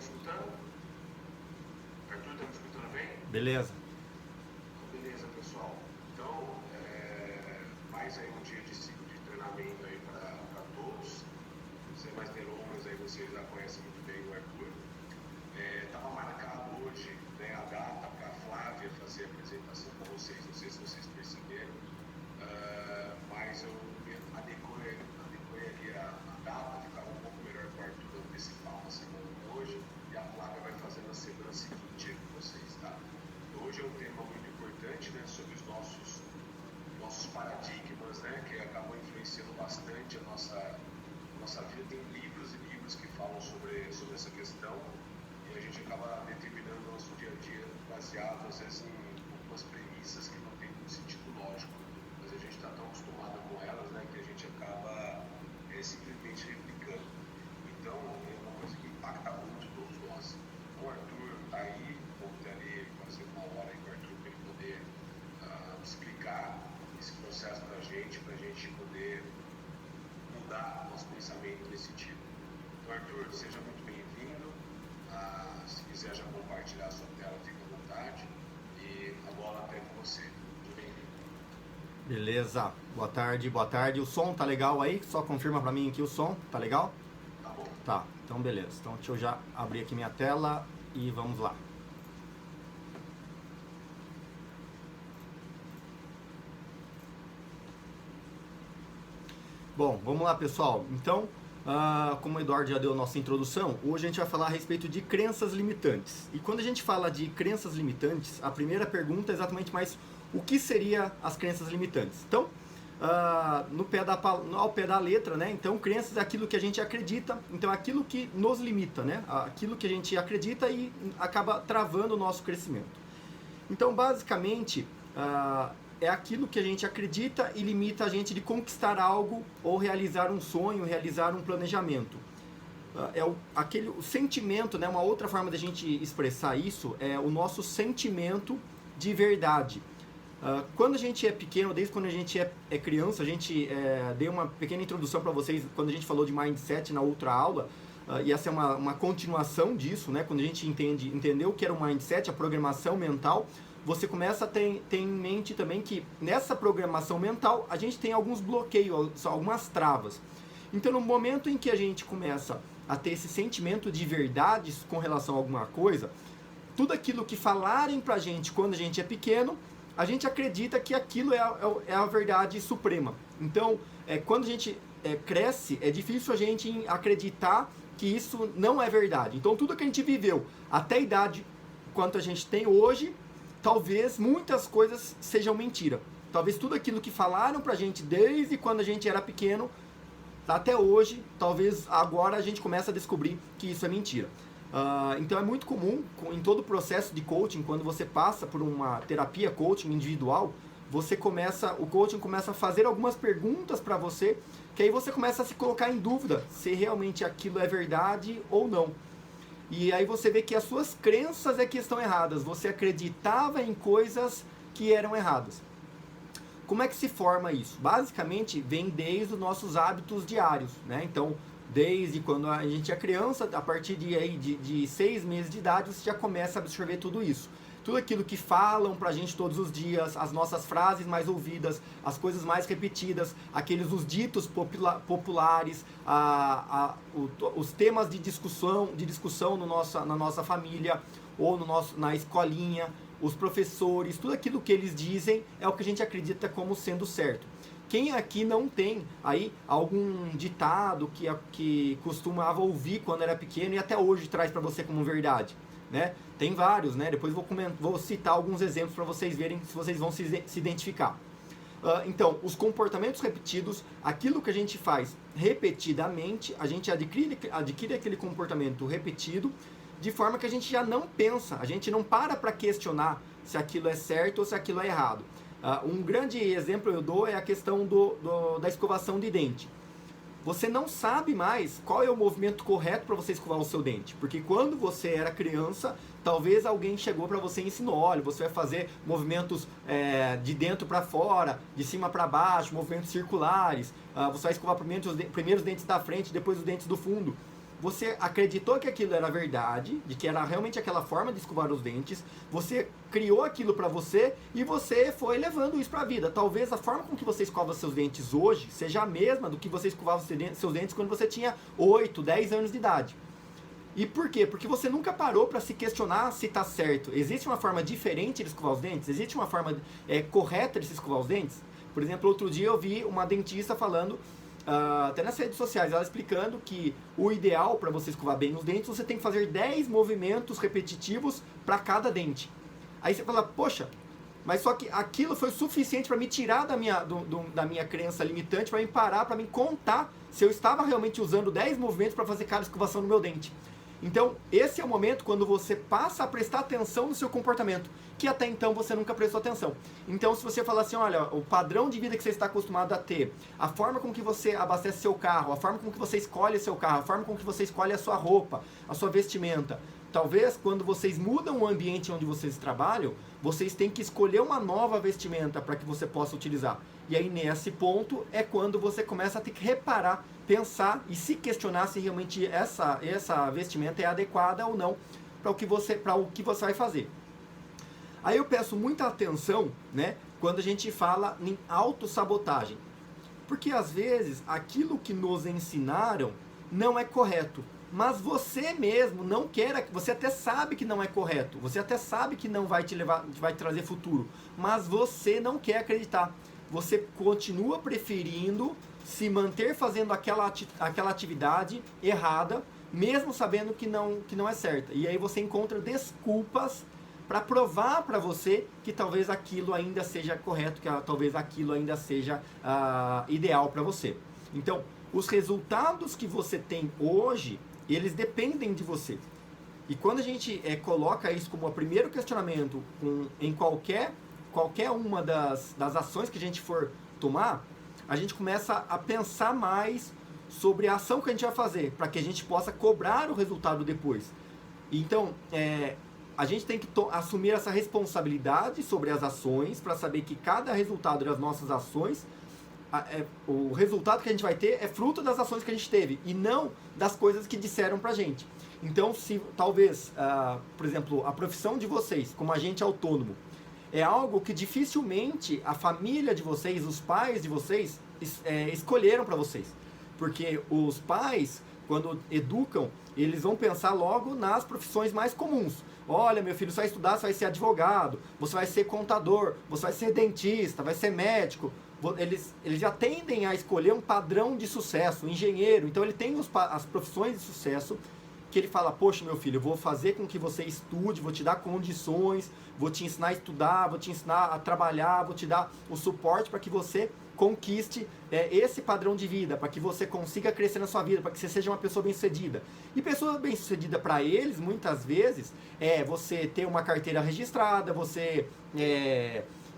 escutando? Arthur, tá me escutando bem? Beleza. Beleza, pessoal. Então, mais aí um dia de ciclo de treinamento aí para todos. Sem mais delongas, aí vocês já conhecem muito bem o Arthur. Estava marcado hoje, né, a data para a Flávia fazer a apresentação para vocês. Não sei se vocês perceberam, mas eu adequei ali a data, ficava um pouco melhor para o Arthur antecipar uma semana hoje, e a Flávia vai fazer na semana seguinte aí com vocês, tá? Hoje é um tema muito importante, né, sobre os nossos paradigmas, né, que acabam influenciando bastante a nossa vida. Tem livros e livros que falam sobre essa questão, e a gente acaba determinando o nosso dia a dia baseado, às vezes, em algumas premissas que não têm muito sentido lógico, mas a gente está tão acostumado com elas, né, que a gente acaba simplesmente replicando. Então, é uma coisa que impacta muito todos nós. O Arthur está aí, vamos ter ali quase uma hora aí com o Arthur para ele poder explicar esse processo para a gente poder mudar nosso pensamento nesse sentido. Então, Arthur, seja muito bem-vindo. Se quiser já compartilhar a sua tela, fica à vontade. E a bola até com você. Muito bem-vindo. Beleza. Boa tarde. O som tá legal aí? Só confirma pra mim aqui o som. Tá legal? Tá bom. Tá. Então, beleza. Então, deixa eu já abrir aqui minha tela e vamos lá. Bom, vamos lá, pessoal. Então, como o Eduardo já deu a nossa introdução, hoje a gente vai falar a respeito de crenças limitantes. E quando a gente fala de crenças limitantes, a primeira pergunta é exatamente mais o que seria as crenças limitantes. Então, ao pé da letra, né? Então, crenças é aquilo que a gente acredita, então é aquilo que nos limita, né? Aquilo que a gente acredita e acaba travando o nosso crescimento. Então, basicamente, é aquilo que a gente acredita e limita a gente de conquistar algo ou realizar um sonho, realizar um planejamento. O sentimento, né? Uma outra forma da gente expressar isso é o nosso sentimento de verdade. Quando a gente é pequeno, desde quando a gente é criança, a gente deu uma pequena introdução para vocês quando a gente falou de mindset na outra aula, e essa é uma continuação disso, né? Quando a gente entendeu o que era o mindset, a programação mental, você começa a ter em mente também que nessa programação mental a gente tem alguns bloqueios, algumas travas. Então, no momento em que a gente começa a ter esse sentimento de verdade com relação a alguma coisa, tudo aquilo que falarem pra gente quando a gente é pequeno, a gente acredita que aquilo é a verdade suprema. Então, quando a gente cresce, é difícil a gente acreditar que isso não é verdade. Então, tudo que a gente viveu até a idade quanto a gente tem hoje, talvez muitas coisas sejam mentira. Talvez tudo aquilo que falaram pra gente desde quando a gente era pequeno, até hoje, talvez agora a gente comece a descobrir que isso é mentira. Então é muito comum, em todo o processo de coaching, quando você passa por uma terapia coaching individual, o coaching começa a fazer algumas perguntas para você, que aí você começa a se colocar em dúvida se realmente aquilo é verdade ou não. E aí você vê que as suas crenças é que estão erradas, você acreditava em coisas que eram erradas. Como é que se forma isso? Basicamente vem desde os nossos hábitos diários, né? Então, desde quando a gente é criança, a partir de 6 meses de idade, você já começa a absorver tudo isso. Tudo aquilo que falam pra gente todos os dias, as nossas frases mais ouvidas, as coisas mais repetidas, os ditos populares, os temas de discussão na nossa família ou na escolinha, os professores, tudo aquilo que eles dizem é o que a gente acredita como sendo certo. Quem aqui não tem aí algum ditado que costumava ouvir quando era pequeno e até hoje traz para você como verdade? Né? Tem vários, né? Depois vou citar alguns exemplos para vocês verem se vocês vão se identificar. Então, os comportamentos repetidos, aquilo que a gente faz repetidamente, a gente adquire aquele comportamento repetido, de forma que a gente já não pensa, a gente não para questionar se aquilo é certo ou se aquilo é errado. Um grande exemplo eu dou é a questão da escovação de dente. Você não sabe mais qual é o movimento correto para você escovar o seu dente. Porque quando você era criança, talvez alguém chegou para você e ensinou, olha, você vai fazer movimentos de dentro para fora, de cima para baixo, movimentos circulares. Você vai escovar primeiro os dentes da frente, depois os dentes do fundo. você acreditou que aquilo era verdade, de que era realmente aquela forma de escovar os dentes, você criou aquilo para você e você foi levando isso para a vida. Talvez a forma com que você escova seus dentes hoje seja a mesma do que você escovava seus dentes quando você tinha 8, 10 anos de idade. E por quê? Porque você nunca parou para se questionar se está certo. Existe uma forma diferente de escovar os dentes? Existe uma forma correta de se escovar os dentes? Por exemplo, outro dia eu vi uma dentista falando, até nas redes sociais, ela explicando que o ideal para você escovar bem os dentes, você tem que fazer 10 movimentos repetitivos para cada dente. Aí você fala, poxa, mas só que aquilo foi suficiente para me tirar da minha crença limitante, para me parar, para me contar se eu estava realmente usando 10 movimentos para fazer cada escovação no meu dente. Então, esse é o momento quando você passa a prestar atenção no seu comportamento, que até então você nunca prestou atenção. Então, se você falar assim, olha, o padrão de vida que você está acostumado a ter, a forma com que você abastece seu carro, a forma com que você escolhe seu carro, a forma com que você escolhe a sua roupa, a sua vestimenta, talvez quando vocês mudam o ambiente onde vocês trabalham, vocês têm que escolher uma nova vestimenta para que você possa utilizar. E aí, nesse ponto, é quando você começa a ter que reparar, pensar e se questionar se realmente essa vestimenta é adequada ou não para o que você vai fazer. Aí eu peço muita atenção, né, quando a gente fala em autossabotagem. Porque às vezes aquilo que nos ensinaram não é correto. Mas você mesmo não quer, você até sabe que não é correto, você até sabe que não vai te levar, vai te trazer futuro, mas você não quer acreditar. Você continua preferindo se manter fazendo aquela atividade errada, mesmo sabendo que não é certa. E aí você encontra desculpas para provar para você que talvez aquilo ainda seja correto, que talvez aquilo ainda seja ideal para você. Então, os resultados que você tem hoje, eles dependem de você. E quando a gente coloca isso como o primeiro questionamento em qualquer uma das ações que a gente for tomar, a gente começa a pensar mais sobre a ação que a gente vai fazer, para que a gente possa cobrar o resultado depois. Então, a gente tem que assumir essa responsabilidade sobre as ações, para saber que cada resultado das nossas ações, o resultado que a gente vai ter é fruto das ações que a gente teve, e não das coisas que disseram pra gente. Então, se talvez, por exemplo, a profissão de vocês, como agente autônomo, é algo que dificilmente a família de vocês, os pais de vocês, escolheram para vocês. Porque os pais, quando educam, eles vão pensar logo nas profissões mais comuns. Olha, meu filho, você vai estudar, você vai ser advogado, você vai ser contador, você vai ser dentista, vai ser médico. Eles já tendem a escolher um padrão de sucesso, engenheiro. Então ele tem as profissões de sucesso que ele fala, poxa, meu filho, eu vou fazer com que você estude, vou te dar condições, vou te ensinar a estudar, vou te ensinar a trabalhar, vou te dar o suporte para que você conquiste esse padrão de vida, para que você consiga crescer na sua vida, para que você seja uma pessoa bem-sucedida. E pessoa bem-sucedida para eles, muitas vezes, é você ter uma carteira registrada, você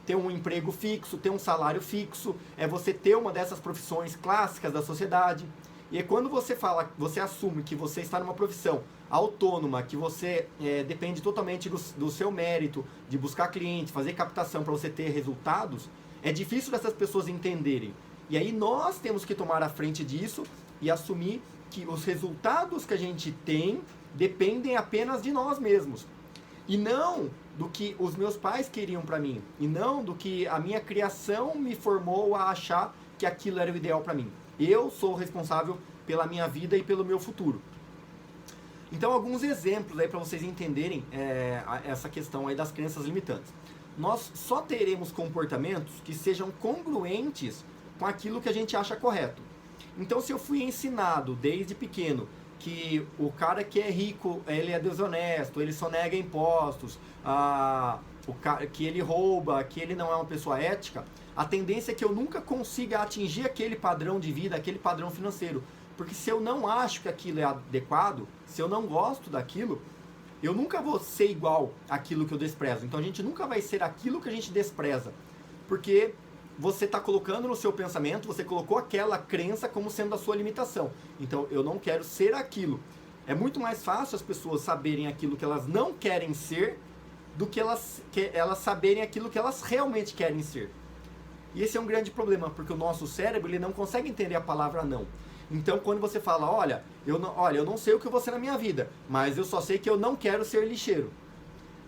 ter um emprego fixo, ter um salário fixo, é você ter uma dessas profissões clássicas da sociedade. E quando você assume que você está numa profissão autônoma, que você depende totalmente do seu mérito, de buscar clientes, fazer captação para você ter resultados, é difícil dessas pessoas entenderem. E aí nós temos que tomar a frente disso e assumir que os resultados que a gente tem dependem apenas de nós mesmos. E não do que os meus pais queriam para mim. E não do que a minha criação me formou a achar que aquilo era o ideal para mim. Eu sou responsável pela minha vida e pelo meu futuro. Então, alguns exemplos aí para vocês entenderem essa questão aí das crenças limitantes. Nós só teremos comportamentos que sejam congruentes com aquilo que a gente acha correto. Então, se eu fui ensinado desde pequeno que o cara que é rico, ele é desonesto, ele sonega impostos, que ele rouba, que ele não é uma pessoa ética, a tendência é que eu nunca consiga atingir aquele padrão de vida, aquele padrão financeiro. Porque se eu não acho que aquilo é adequado, se eu não gosto daquilo, eu nunca vou ser igual àquilo que eu desprezo. Então a gente nunca vai ser aquilo que a gente despreza. Porque você está colocando no seu pensamento, você colocou aquela crença como sendo a sua limitação. Então eu não quero ser aquilo. É muito mais fácil as pessoas saberem aquilo que elas não querem ser do que elas saberem aquilo que elas realmente querem ser. E esse é um grande problema, porque o nosso cérebro ele não consegue entender a palavra não. Então, quando você fala, olha, eu não sei o que eu vou ser na minha vida, mas eu só sei que eu não quero ser lixeiro.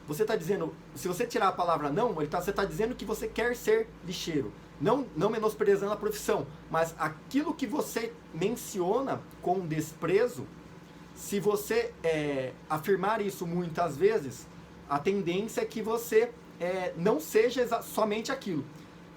Você está dizendo, se você tirar a palavra não, você está dizendo que você quer ser lixeiro. Não menosprezando a profissão, mas aquilo que você menciona com desprezo, se você afirmar isso muitas vezes, a tendência é que você não seja somente aquilo.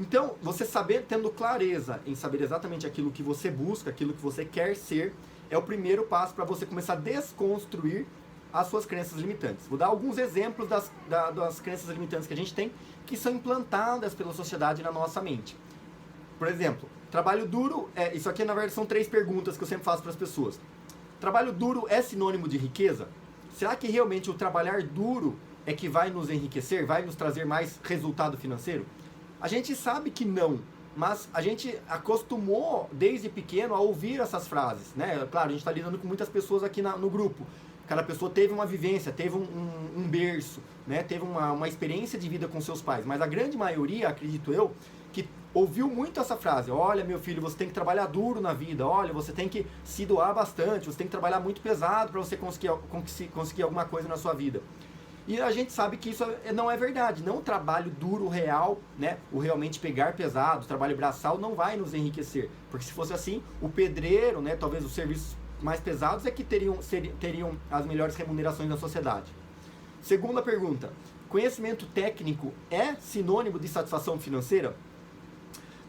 Então, você tendo clareza em saber exatamente aquilo que você busca, aquilo que você quer ser, é o primeiro passo para você começar a desconstruir as suas crenças limitantes. Vou dar alguns exemplos das crenças limitantes que a gente tem, que são implantadas pela sociedade na nossa mente. Por exemplo, trabalho duro, isso aqui na verdade são 3 perguntas que eu sempre faço para as pessoas. Trabalho duro é sinônimo de riqueza? Será que realmente o trabalhar duro é que vai nos enriquecer, vai nos trazer mais resultado financeiro? A gente sabe que não, mas a gente acostumou desde pequeno a ouvir essas frases, né? Claro, a gente está lidando com muitas pessoas aqui no grupo. Cada pessoa teve uma vivência, teve um berço, né? Teve uma experiência de vida com seus pais, mas a grande maioria, acredito eu, que ouviu muito essa frase: olha, meu filho, você tem que trabalhar duro na vida, olha, você tem que se doar bastante, você tem que trabalhar muito pesado para você conseguir alguma coisa na sua vida. E a gente sabe que isso não é verdade. Não o trabalho duro, real, né? O realmente pegar pesado, o trabalho braçal não vai nos enriquecer. Porque se fosse assim, o pedreiro, né? Talvez os serviços mais pesados é que teriam as melhores remunerações na sociedade. Segunda pergunta: conhecimento técnico é sinônimo de satisfação financeira?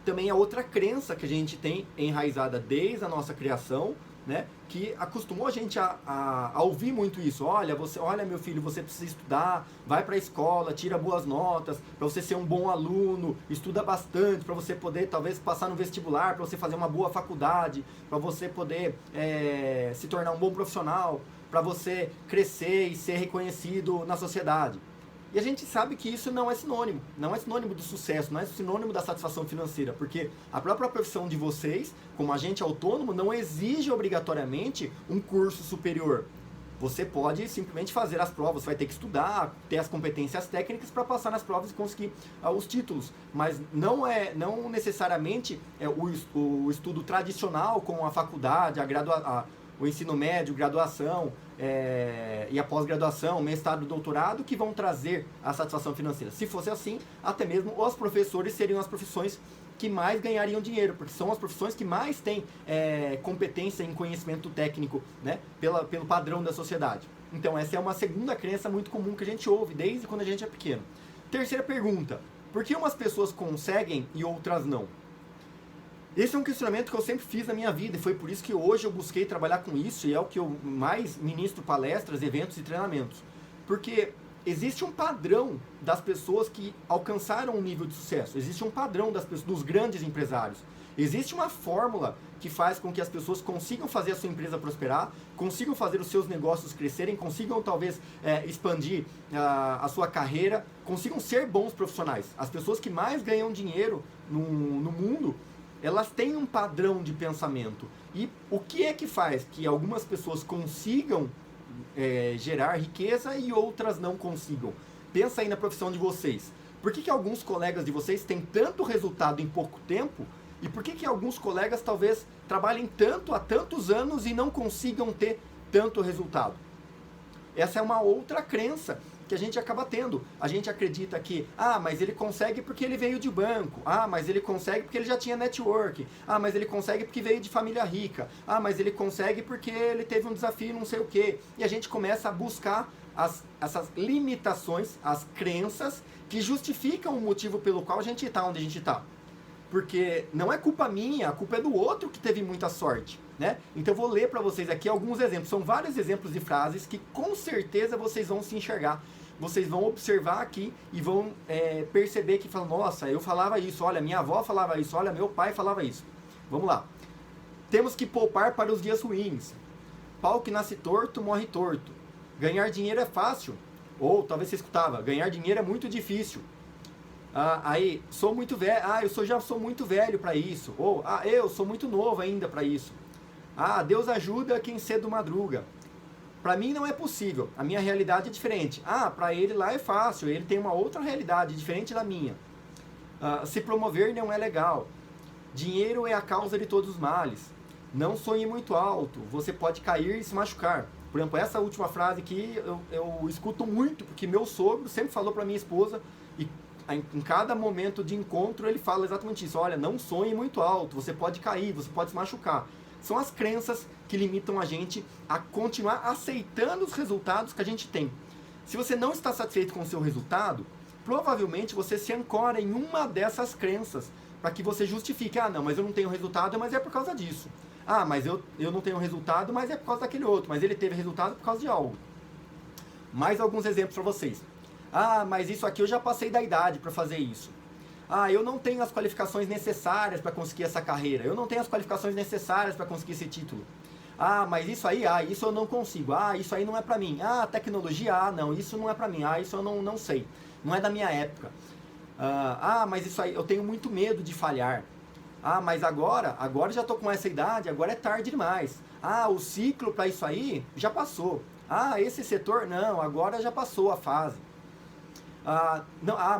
Também é outra crença que a gente tem enraizada desde a nossa criação, né, que acostumou a gente a ouvir muito isso. Olha, meu filho, você precisa estudar, vai para a escola, tira boas notas, para você ser um bom aluno, estuda bastante, para você poder talvez passar no vestibular, para você fazer uma boa faculdade, para você poder se tornar um bom profissional, para você crescer e ser reconhecido na sociedade. E a gente sabe que isso não é sinônimo de sucesso, não é sinônimo da satisfação financeira, porque a própria profissão de vocês, como agente autônomo, não exige obrigatoriamente um curso superior. Você pode simplesmente fazer as provas, você vai ter que estudar, ter as competências técnicas para passar nas provas e conseguir os títulos, mas não necessariamente o estudo tradicional com a faculdade, o ensino médio, graduação e a pós-graduação, mestrado, doutorado, que vão trazer a satisfação financeira. Se fosse assim, até mesmo os professores seriam as profissões que mais ganhariam dinheiro, porque são as profissões que mais têm competência em conhecimento técnico, né, pelo padrão da sociedade. Então essa é uma segunda crença muito comum que a gente ouve desde quando a gente é pequeno. Terceira pergunta: por que umas pessoas conseguem e outras não? Esse é um questionamento que eu sempre fiz na minha vida e foi por isso que hoje eu busquei trabalhar com isso e é o que eu mais ministro palestras, eventos e treinamentos. Porque existe um padrão das pessoas que alcançaram um nível de sucesso, existe um padrão dos grandes empresários. Existe uma fórmula que faz com que as pessoas consigam fazer a sua empresa prosperar, consigam fazer os seus negócios crescerem, consigam talvez expandir a sua carreira, consigam ser bons profissionais. As pessoas que mais ganham dinheiro no mundo, elas têm um padrão de pensamento. E o que é que faz que algumas pessoas consigam gerar riqueza e outras não consigam? Pensa aí na profissão de vocês. Por que alguns colegas de vocês têm tanto resultado em pouco tempo? E por que alguns colegas talvez trabalhem tanto há tantos anos e não consigam ter tanto resultado? Essa é uma outra crença que a gente acaba tendo. A gente acredita que, mas ele consegue porque ele veio de banco. Mas ele consegue porque ele já tinha network. Mas ele consegue porque veio de família rica. Mas ele consegue porque ele teve um desafio não sei o quê. E a gente começa a buscar essas limitações, as crenças que justificam o motivo pelo qual a gente está onde a gente está. Porque não é culpa minha, a culpa é do outro que teve muita sorte, né? Então eu vou ler para vocês aqui alguns exemplos. São vários exemplos de frases que com certeza vocês vão se enxergar. Vocês vão observar aqui e vão perceber que falam: nossa, eu falava isso, olha, minha avó falava isso, olha, meu pai falava isso. Vamos lá. Temos que poupar para os dias ruins. Pau que nasce torto, morre torto. Ganhar dinheiro é fácil. Ou, talvez você escutava, ganhar dinheiro é muito difícil. Aí, sou muito velho. Eu já sou muito velho para isso. Ou, eu sou muito novo ainda para isso. Deus ajuda quem cedo madruga. Para mim não é possível, a minha realidade é diferente. Para ele lá é fácil, ele tem uma outra realidade diferente da minha. Se promover não é legal. Dinheiro é a causa de todos os males. Não sonhe muito alto, você pode cair e se machucar. Por exemplo, essa última frase aqui eu escuto muito, porque meu sogro sempre falou para minha esposa, e em cada momento de encontro ele fala exatamente isso. Olha, não sonhe muito alto, você pode cair, você pode se machucar. São as crenças que limitam a gente a continuar aceitando os resultados que a gente tem. Se você não está satisfeito com o seu resultado, provavelmente você se ancora em uma dessas crenças, para que você justifique, não, mas eu não tenho resultado, mas é por causa disso. Mas eu não tenho resultado, mas é por causa daquele outro, mas ele teve resultado por causa de algo. Mais alguns exemplos para vocês. Mas isso aqui eu já passei da idade para fazer isso. Eu não tenho as qualificações necessárias para conseguir essa carreira. Eu não tenho as qualificações necessárias para conseguir esse título. Mas isso aí, isso eu não consigo. Isso aí não é para mim. Tecnologia, não, isso não é para mim. Isso eu não sei. Não é da minha época. Mas isso aí, eu tenho muito medo de falhar. Mas agora já estou com essa idade, agora é tarde demais. O ciclo para isso aí já passou. Esse setor, não, agora já passou a fase.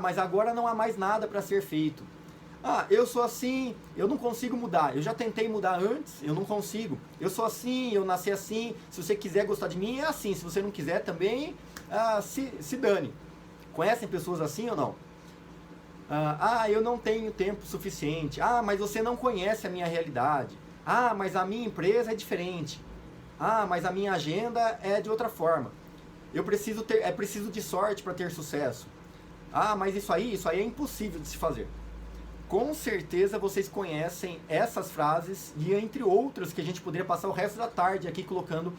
Mas agora não há mais nada para ser feito. Eu sou assim, eu não consigo mudar. Eu já tentei mudar antes, eu não consigo. Eu sou assim, eu nasci assim. Se você quiser gostar de mim, é assim. Se você não quiser também, se dane. Conhecem pessoas assim ou não? Eu não tenho tempo suficiente. Mas você não conhece a minha realidade. Mas a minha empresa é diferente. Mas a minha agenda é de outra forma. É preciso de sorte para ter sucesso. Mas isso aí é impossível de se fazer. Com certeza vocês conhecem essas frases e entre outras que a gente poderia passar o resto da tarde aqui colocando,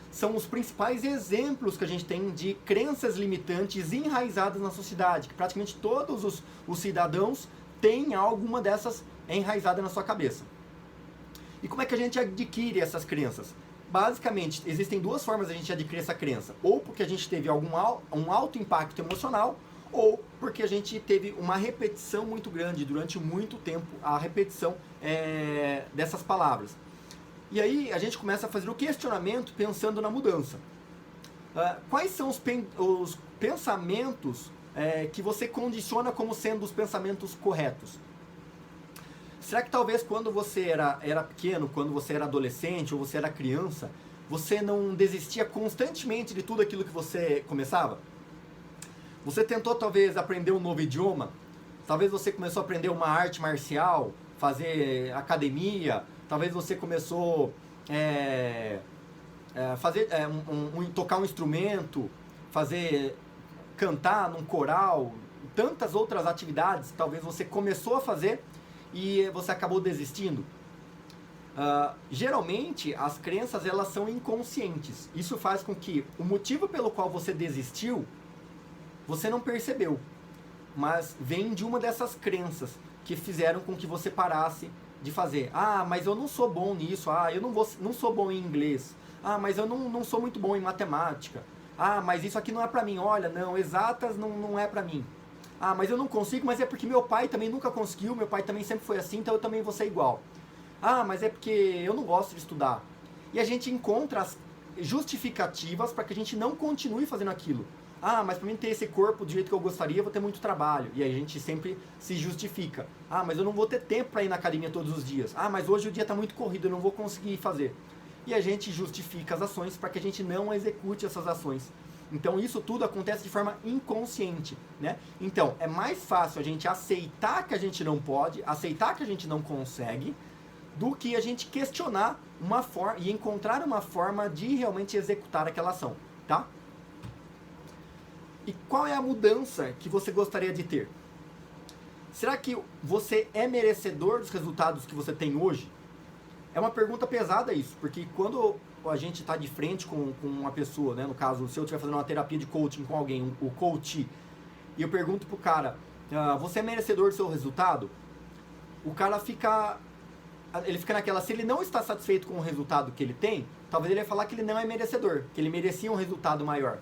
são os principais exemplos que a gente tem de crenças limitantes enraizadas na sociedade, que praticamente todos os cidadãos têm alguma dessas enraizada na sua cabeça. E como é que a gente adquire essas crenças? Basicamente, existem duas formas de a gente adquirir essa crença. Ou porque a gente teve um alto impacto emocional, ou porque a gente teve uma repetição muito grande, durante muito tempo, a repetição dessas palavras. E aí a gente começa a fazer o questionamento pensando na mudança. Quais são os pensamentos que você condiciona como sendo os pensamentos corretos? Será que talvez quando você era pequeno, quando você era adolescente ou você era criança, você não desistia constantemente de tudo aquilo que você começava? Você tentou talvez aprender um novo idioma? Talvez você começou a aprender uma arte marcial, fazer academia? Talvez você começou tocar um instrumento, cantar num coral, tantas outras atividades, talvez você começou a fazer e você acabou desistindo. Geralmente as crenças elas são inconscientes. Isso faz com que o motivo pelo qual você desistiu, você não percebeu, mas vem de uma dessas crenças que fizeram com que você parasse de fazer. Mas eu não sou bom nisso. Eu não sou bom em inglês. Mas eu não sou muito bom em matemática. Mas isso aqui não é pra mim. Olha, não, exatas não é pra mim. Mas eu não consigo, mas é porque meu pai também nunca conseguiu, meu pai também sempre foi assim, então eu também vou ser igual. Mas é porque eu não gosto de estudar. E a gente encontra as justificativas para que a gente não continue fazendo aquilo. Mas para mim ter esse corpo do jeito que eu gostaria, eu vou ter muito trabalho. E aí a gente sempre se justifica. Mas eu não vou ter tempo para ir na academia todos os dias. Mas hoje o dia está muito corrido, eu não vou conseguir fazer. E a gente justifica as ações para que a gente não execute essas ações. Então isso tudo acontece de forma inconsciente, né? Então é mais fácil a gente aceitar que a gente não pode, aceitar que a gente não consegue, do que a gente questionar uma forma e encontrar uma forma de realmente executar aquela ação, tá? E qual é a mudança que você gostaria de ter? Será que você é merecedor dos resultados que você tem hoje? É uma pergunta pesada isso, porque quando a gente está de frente com uma pessoa, né? No caso, se eu estiver fazendo uma terapia de coaching com alguém, o coach, e eu pergunto pro cara, você é merecedor do seu resultado? O cara fica naquela, se ele não está satisfeito com o resultado que ele tem, talvez ele vai falar que ele não é merecedor, que ele merecia um resultado maior.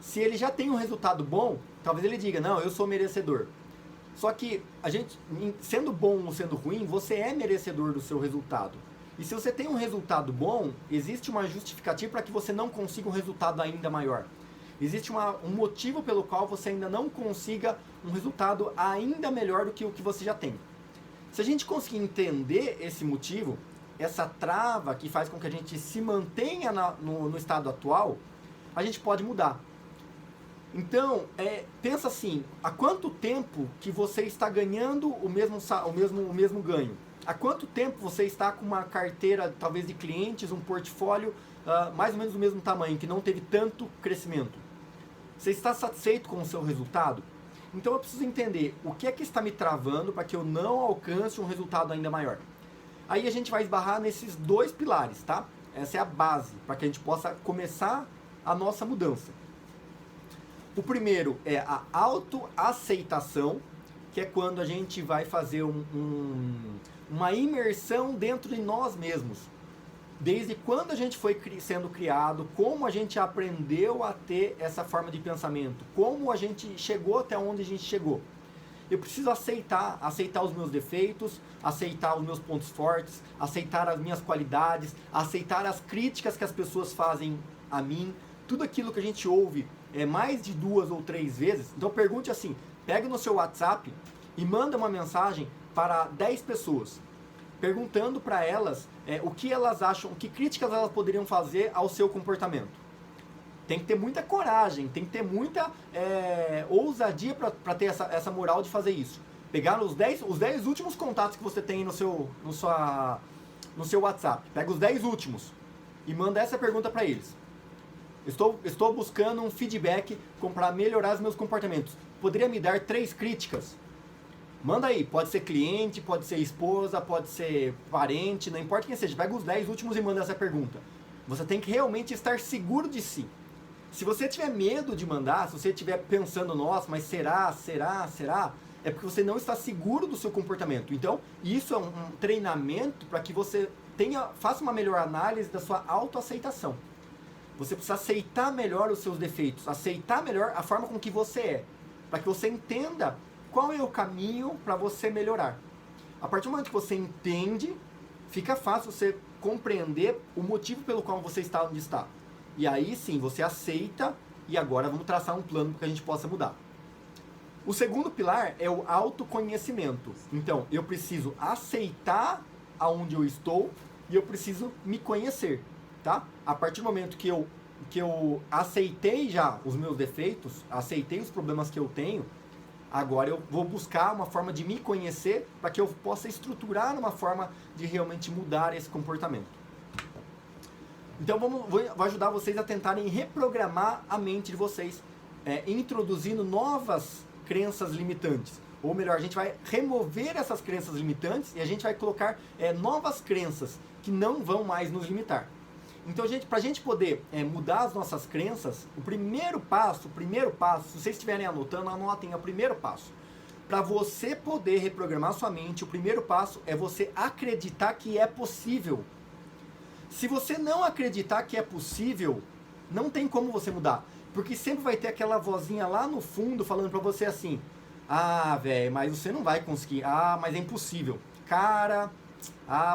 Se ele já tem um resultado bom, talvez ele diga, não, eu sou merecedor. Só que a gente, sendo bom ou sendo ruim, você é merecedor do seu resultado. E se você tem um resultado bom, existe uma justificativa para que você não consiga um resultado ainda maior. existe um motivo pelo qual você ainda não consiga um resultado ainda melhor do que o que você já tem. Se a gente conseguir entender esse motivo, essa trava que faz com que a gente se mantenha no estado atual, a gente pode mudar. Então, pensa assim, há quanto tempo que você está ganhando o mesmo ganho? Há quanto tempo você está com uma carteira, talvez de clientes, um portfólio mais ou menos do mesmo tamanho, que não teve tanto crescimento? Você está satisfeito com o seu resultado? Então eu preciso entender o que é que está me travando para que eu não alcance um resultado ainda maior. Aí a gente vai esbarrar nesses dois pilares, tá? Essa é a base para que a gente possa começar a nossa mudança. O primeiro é a autoaceitação, que é quando a gente vai fazer uma imersão dentro de nós mesmos. Desde quando a gente foi sendo criado, como a gente aprendeu a ter essa forma de pensamento, como a gente chegou até onde a gente chegou. Eu preciso aceitar os meus defeitos, aceitar os meus pontos fortes, aceitar as minhas qualidades, aceitar as críticas que as pessoas fazem a mim, tudo aquilo que a gente ouve mais de 2 ou 3 vezes. Então pergunte assim, pegue no seu WhatsApp e manda uma mensagem para 10 pessoas, perguntando para elas o que elas acham, que críticas elas poderiam fazer ao seu comportamento. Tem que ter muita coragem, tem que ter muita ousadia para ter essa moral de fazer isso. Pegar os 10 últimos contatos que você tem no seu WhatsApp, pega os 10 últimos e manda essa pergunta para eles. Estou buscando um feedback para melhorar os meus comportamentos. Poderia me dar 3 críticas? Manda aí, pode ser cliente, pode ser esposa, pode ser parente, não importa quem seja. Pega os 10 últimos e manda essa pergunta. Você tem que realmente estar seguro de si. Se você tiver medo de mandar, se você estiver pensando, nossa, mas será? É porque você não está seguro do seu comportamento. Então, isso é um treinamento para que você faça uma melhor análise da sua autoaceitação. Você precisa aceitar melhor os seus defeitos, aceitar melhor a forma com que você é, para que você entenda qual é o caminho para você melhorar. A partir do momento que você entende, fica fácil você compreender o motivo pelo qual você está onde está. E aí sim, você aceita e agora vamos traçar um plano para que a gente possa mudar. O segundo pilar é o autoconhecimento. Então, eu preciso aceitar aonde eu estou e eu preciso me conhecer, tá? A partir do momento que eu aceitei já os meus defeitos, aceitei os problemas que eu tenho, agora eu vou buscar uma forma de me conhecer para que eu possa estruturar uma forma de realmente mudar esse comportamento. Então vou ajudar vocês a tentarem reprogramar a mente de vocês, introduzindo novas crenças limitantes. Ou melhor, a gente vai remover essas crenças limitantes e a gente vai colocar novas crenças que não vão mais nos limitar. Então, para a gente poder mudar as nossas crenças, o primeiro passo, se vocês estiverem anotando, anotem o primeiro passo. Para você poder reprogramar sua mente, o primeiro passo é você acreditar que é possível. Se você não acreditar que é possível, não tem como você mudar. Porque sempre vai ter aquela vozinha lá no fundo falando para você assim, ah, velho, mas você não vai conseguir. Ah, mas é impossível. Cara,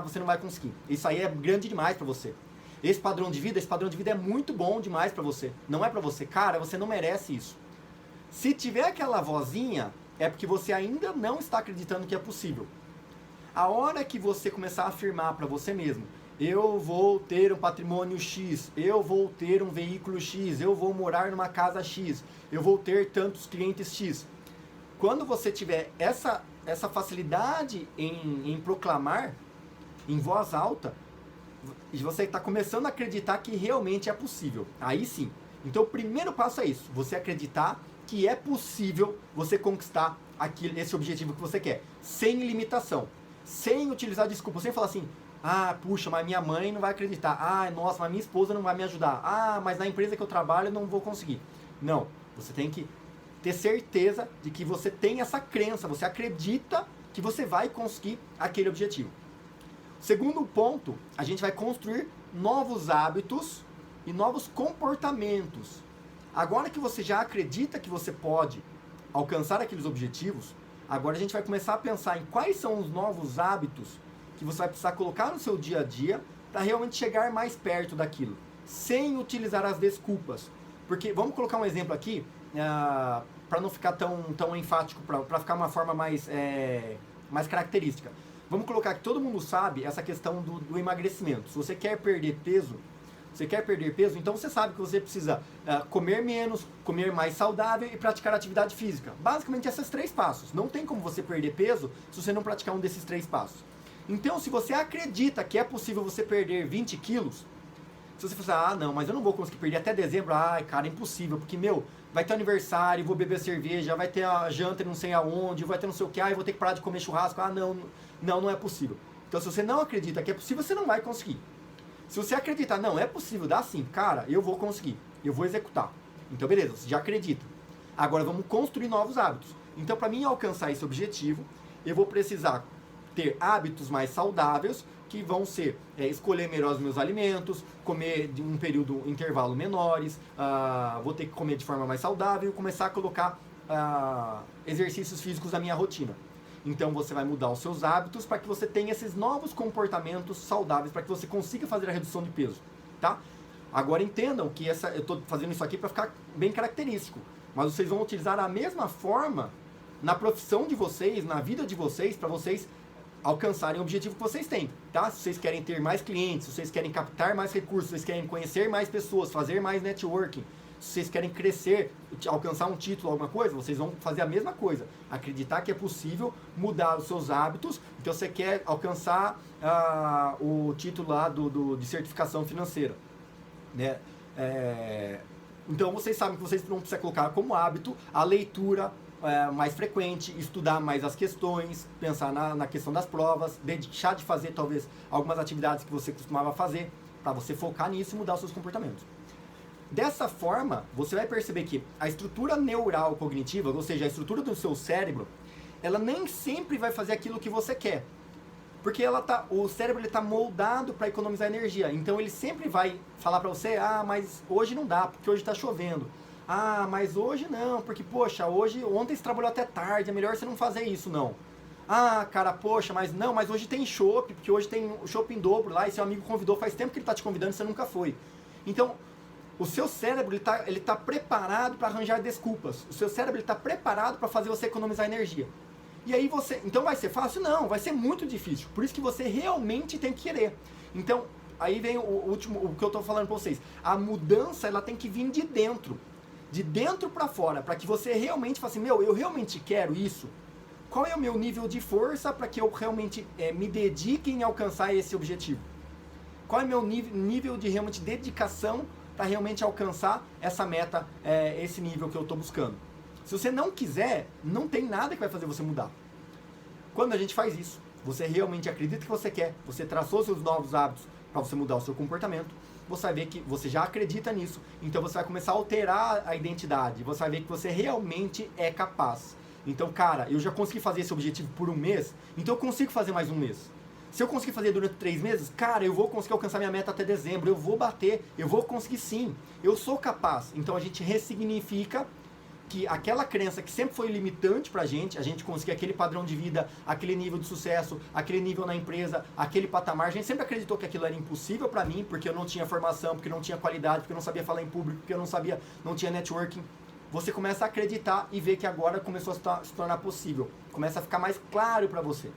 você não vai conseguir. Isso aí é grande demais para você. Esse padrão de vida é muito bom demais para você. Não é para você. Cara, você não merece isso. Se tiver aquela vozinha, é porque você ainda não está acreditando que é possível. A hora que você começar a afirmar para você mesmo, eu vou ter um patrimônio X, eu vou ter um veículo X, eu vou morar numa casa X, eu vou ter tantos clientes X. Quando você tiver essa facilidade em proclamar em voz alta, e você está começando a acreditar que realmente é possível. Aí sim. Então o primeiro passo é isso. Você acreditar que é possível você conquistar esse objetivo que você quer. Sem limitação. Sem utilizar desculpa. Sem falar assim, ah, puxa, mas minha mãe não vai acreditar. Ah, nossa, mas minha esposa não vai me ajudar. Ah, mas na empresa que eu trabalho eu não vou conseguir. Não. Você tem que ter certeza de que você tem essa crença. Você acredita que você vai conseguir aquele objetivo. Segundo ponto, a gente vai construir novos hábitos e novos comportamentos. Agora que você já acredita que você pode alcançar aqueles objetivos, agora a gente vai começar a pensar em quais são os novos hábitos que você vai precisar colocar no seu dia a dia para realmente chegar mais perto daquilo, sem utilizar as desculpas. Porque, vamos colocar um exemplo aqui, para não ficar tão enfático, para ficar uma forma mais característica. Vamos colocar que todo mundo sabe essa questão do emagrecimento. Se você quer perder peso, então você sabe que você precisa comer menos, comer mais saudável e praticar atividade física. Basicamente esses 3 passos. Não tem como você perder peso se você não praticar um desses 3 passos. Então, se você acredita que é possível você perder 20 quilos, se você falar, não, mas eu não vou conseguir perder até dezembro, ai, cara, é impossível, porque, vai ter aniversário, vou beber cerveja, vai ter a janta não sei aonde, vai ter não sei o que, vou ter que parar de comer churrasco, não é possível. Então, se você não acredita que é possível, você não vai conseguir. Se você acreditar, não, é possível, dá sim, cara, eu vou conseguir, eu vou executar. Então, beleza, você já acredita. Agora, vamos construir novos hábitos. Então, para mim alcançar esse objetivo, eu vou precisar ter hábitos mais saudáveis, que vão ser escolher melhor os meus alimentos, comer de um período, intervalo menores, vou ter que comer de forma mais saudável e começar a colocar exercícios físicos na minha rotina. Então você vai mudar os seus hábitos para que você tenha esses novos comportamentos saudáveis, para que você consiga fazer a redução de peso, tá? Agora entendam que eu estou fazendo isso aqui para ficar bem característico, mas vocês vão utilizar a mesma forma na profissão de vocês, na vida de vocês, para vocês alcançarem o objetivo que vocês têm, tá? Se vocês querem ter mais clientes, se vocês querem captar mais recursos, se vocês querem conhecer mais pessoas, fazer mais networking, se vocês querem crescer, alcançar um título, alguma coisa, vocês vão fazer a mesma coisa. Acreditar que é possível mudar os seus hábitos. Então você quer alcançar o título lá de certificação financeira, né? Então vocês sabem que vocês vão precisar colocar como hábito a leitura mais frequente, estudar mais as questões, pensar na questão das provas, deixar de fazer talvez algumas atividades que você costumava fazer, para você focar nisso e mudar os seus comportamentos. Dessa forma, você vai perceber que a estrutura neural cognitiva, ou seja, a estrutura do seu cérebro, ela nem sempre vai fazer aquilo que você quer. Porque o cérebro está moldado para economizar energia. Então ele sempre vai falar para você, mas hoje não dá, porque hoje está chovendo. Mas hoje não, porque, poxa, ontem você trabalhou até tarde, é melhor você não fazer isso, não. Cara, poxa, mas hoje tem chopp, porque hoje tem chopp em dobro lá, e seu amigo convidou, faz tempo que ele está te convidando e você nunca foi. Então, o seu cérebro ele tá preparado para arranjar desculpas. O seu cérebro está preparado para fazer você economizar energia. E aí então vai ser fácil? Não, vai ser muito difícil. Por isso que você realmente tem que querer. Então, aí vem o que eu estou falando para vocês. A mudança, ela tem que vir de dentro para fora, para que você realmente faça assim, eu realmente quero isso. Qual é o meu nível de força para que eu realmente me dedique em alcançar esse objetivo? Qual é o meu nível de realmente dedicação para realmente alcançar essa meta, esse nível que eu estou buscando? Se você não quiser, não tem nada que vai fazer você mudar. Quando a gente faz isso, você realmente acredita que você quer, você traçou seus novos hábitos para você mudar o seu comportamento, você vai ver que você já acredita nisso, então você vai começar a alterar a identidade, você vai ver que você realmente é capaz. Então, cara, eu já consegui fazer esse objetivo por um mês, então eu consigo fazer mais um mês. Se eu conseguir fazer durante 3 meses, cara, eu vou conseguir alcançar minha meta até dezembro, eu vou bater, eu vou conseguir sim, eu sou capaz. Então a gente ressignifica que aquela crença que sempre foi limitante pra gente, a gente conseguir aquele padrão de vida, aquele nível de sucesso, aquele nível na empresa, aquele patamar, a gente sempre acreditou que aquilo era impossível pra mim, porque eu não tinha formação, porque não tinha qualidade, porque eu não sabia falar em público, porque eu não tinha networking. Você começa a acreditar e ver que agora começou a se tornar possível, começa a ficar mais claro pra você.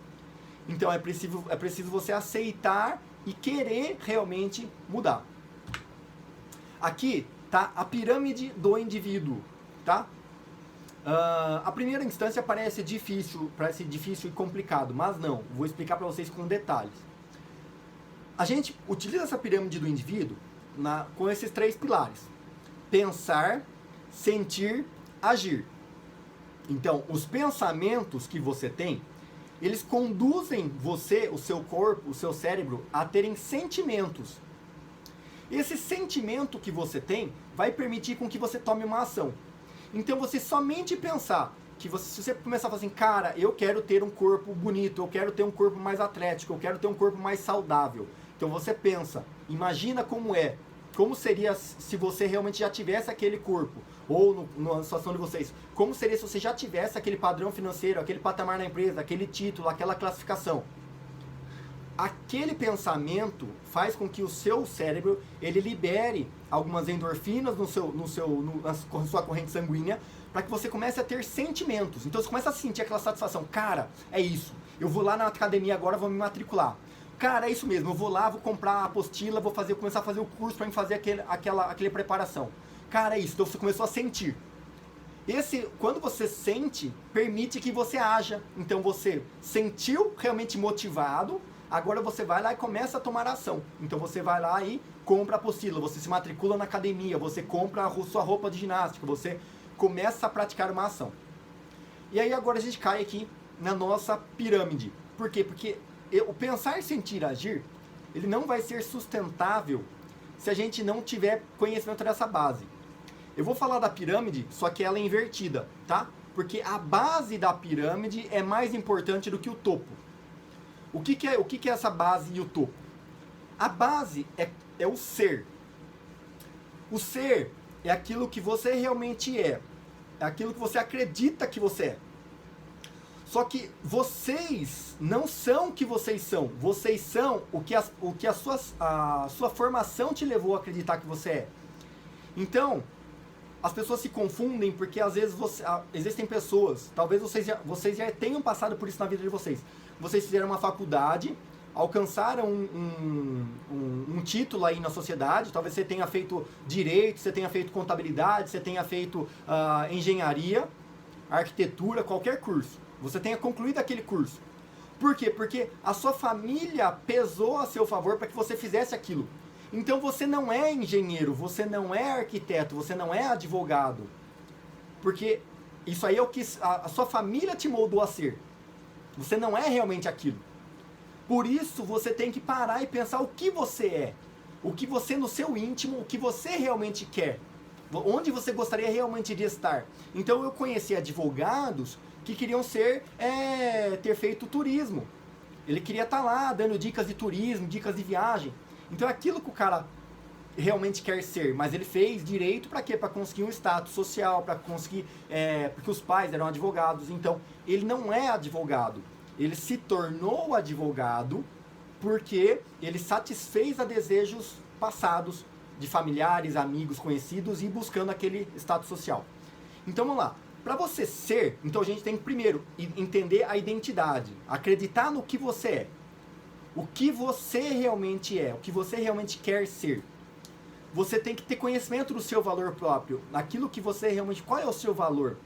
Então é preciso você aceitar e querer realmente mudar. Aqui tá a pirâmide do indivíduo, tá? A primeira instância parece difícil e complicado, mas não, vou explicar para vocês com detalhes. A gente utiliza essa pirâmide do indivíduo com esses 3 pilares: pensar, sentir, agir. Então, os pensamentos que você tem, eles conduzem você, o seu corpo, o seu cérebro, a terem sentimentos. Esse sentimento que você tem vai permitir com que você tome uma ação. Então você somente pensar, se você começar a falar assim, cara, eu quero ter um corpo bonito, eu quero ter um corpo mais atlético, eu quero ter um corpo mais saudável. Então você pensa, imagina como seria se você realmente já tivesse aquele corpo, ou na situação de vocês, como seria se você já tivesse aquele padrão financeiro, aquele patamar na empresa, aquele título, aquela classificação. aquele pensamento faz com que o seu cérebro ele libere algumas endorfinas na sua corrente sanguínea, para que você comece a ter sentimentos. Então você começa a sentir aquela satisfação. Cara, é isso. Eu vou lá na academia agora, vou me matricular. Cara, é isso mesmo. Eu vou lá, vou comprar a apostila, começar a fazer o curso para me fazer aquela preparação. Cara, é isso. Então você começou a sentir. Quando você sente, permite que você haja. Então você sentiu realmente motivado, agora você vai lá e começa a tomar ação. Então você vai lá e compra a apostila, você se matricula na academia, você compra a sua roupa de ginástica, você começa a praticar uma ação. E aí agora a gente cai aqui na nossa pirâmide. Por quê? Porque o pensar, sentir, agir, ele não vai ser sustentável se a gente não tiver conhecimento dessa base. Eu vou falar da pirâmide, só que ela é invertida, tá? Porque a base da pirâmide é mais importante do que o topo. O que é essa base e o topo? A base é o ser. O ser é aquilo que você realmente é. É aquilo que você acredita que você é. Só que vocês não são o que vocês são. Vocês são o que a sua formação te levou a acreditar que você é. Então, as pessoas se confundem porque às vezes existem pessoas, talvez vocês já tenham passado por isso na vida de vocês. Vocês fizeram uma faculdade, alcançaram um título aí na sociedade, talvez você tenha feito direito, você tenha feito contabilidade, você tenha feito engenharia, arquitetura, qualquer curso. Você tenha concluído aquele curso. Por quê? Porque a sua família pesou a seu favor para que você fizesse aquilo. Então você não é engenheiro, você não é arquiteto, você não é advogado. Porque isso aí é o que a sua família te moldou a ser. Você não é realmente aquilo. Por isso você tem que parar e pensar o que você é. O que você no seu íntimo, o que você realmente quer. Onde você gostaria realmente de estar. Então eu conheci advogados que queriam ter feito turismo. Ele queria estar lá dando dicas de turismo, dicas de viagem. Então é aquilo que o cara realmente quer ser, mas ele fez direito para quê? Para conseguir um status social, para conseguir, porque os pais eram advogados, então ele não é advogado, ele se tornou advogado porque ele satisfez a desejos passados de familiares, amigos, conhecidos e buscando aquele status social. Então vamos lá, para você ser, então a gente tem que primeiro entender a identidade, acreditar no que você é. O que você realmente é, o que você realmente quer ser. Você tem que ter conhecimento do seu valor próprio, aquilo que você realmente, qual é o seu valor?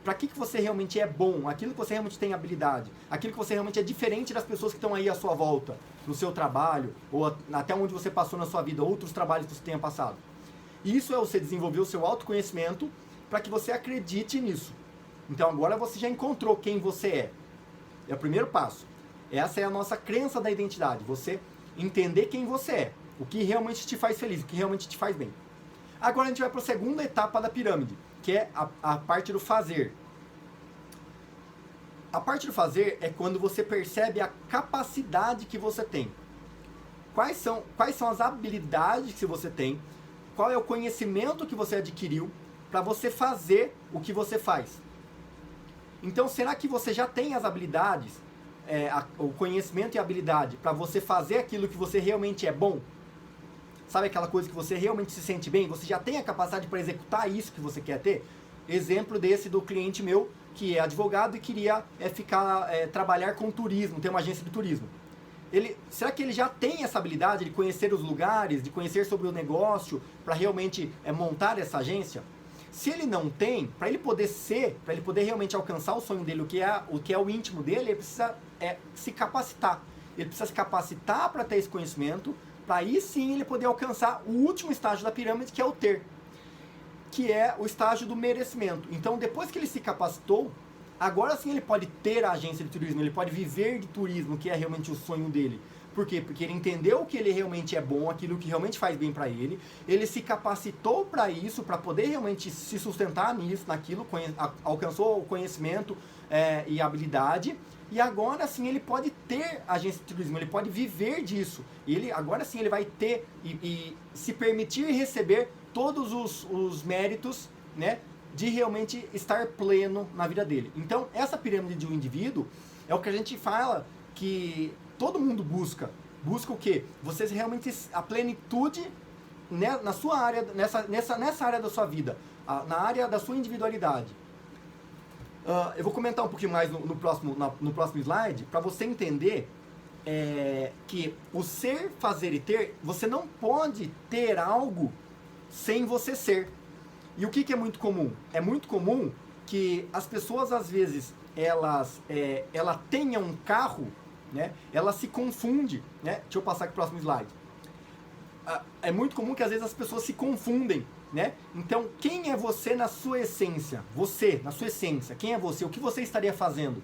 Para que você realmente é bom, aquilo que você realmente tem habilidade, aquilo que você realmente é diferente das pessoas que estão aí à sua volta, no seu trabalho, ou até onde você passou na sua vida, outros trabalhos que você tenha passado. Isso é você desenvolver o seu autoconhecimento para que você acredite nisso. Então agora você já encontrou quem você é. É o primeiro passo. Essa é a nossa crença da identidade. Você entender quem você é. O que realmente te faz feliz, o que realmente te faz bem. Agora a gente vai para a segunda etapa da pirâmide, que é a parte do fazer. A parte do fazer é quando você percebe a capacidade que você tem. Quais são as habilidades que você tem, qual é o conhecimento que você adquiriu para você fazer o que você faz. Então, será que você já tem as habilidades, o conhecimento e a habilidade para você fazer aquilo que você realmente é bom? Sabe aquela coisa que você realmente se sente bem? Você já tem a capacidade para executar isso que você quer ter? Exemplo desse do cliente meu, que é advogado e queria trabalhar com turismo, ter uma agência de turismo. Será que ele já tem essa habilidade de conhecer os lugares, de conhecer sobre o negócio, para realmente montar essa agência? Se ele não tem, para ele poder realmente alcançar o sonho dele, o que é o íntimo dele, ele precisa se capacitar. Ele precisa se capacitar para ter esse conhecimento, para aí sim ele poder alcançar o último estágio da pirâmide, que é o ter, que é o estágio do merecimento. Então, depois que ele se capacitou, agora sim ele pode ter a agência de turismo, ele pode viver de turismo, que é realmente o sonho dele. Por quê? Porque ele entendeu que ele realmente é bom, aquilo que realmente faz bem para ele se capacitou para isso, para poder realmente se sustentar nisso, naquilo, alcançou o conhecimento e habilidade, e agora sim ele pode ter agência de turismo, ele pode viver disso, agora sim ele vai ter e se permitir receber todos os méritos, né, de realmente estar pleno na vida dele. Então, essa pirâmide de um indivíduo é o que a gente fala que todo mundo busca. Busca o quê? Você realmente a plenitude, né, na sua área, nessa área da sua vida, na área da sua individualidade. Eu vou comentar um pouquinho mais no próximo slide, para você entender que o ser, fazer e ter, você não pode ter algo sem você ser. E o que é muito comum? É muito comum que as pessoas, às vezes, ela tenha um carro, né? Ela se confunde, né? Deixa eu passar aqui pro próximo slide. É muito comum que, às vezes, as pessoas se confundem, né? Então, quem é você na sua essência? Você, na sua essência. Quem é você? O que você estaria fazendo?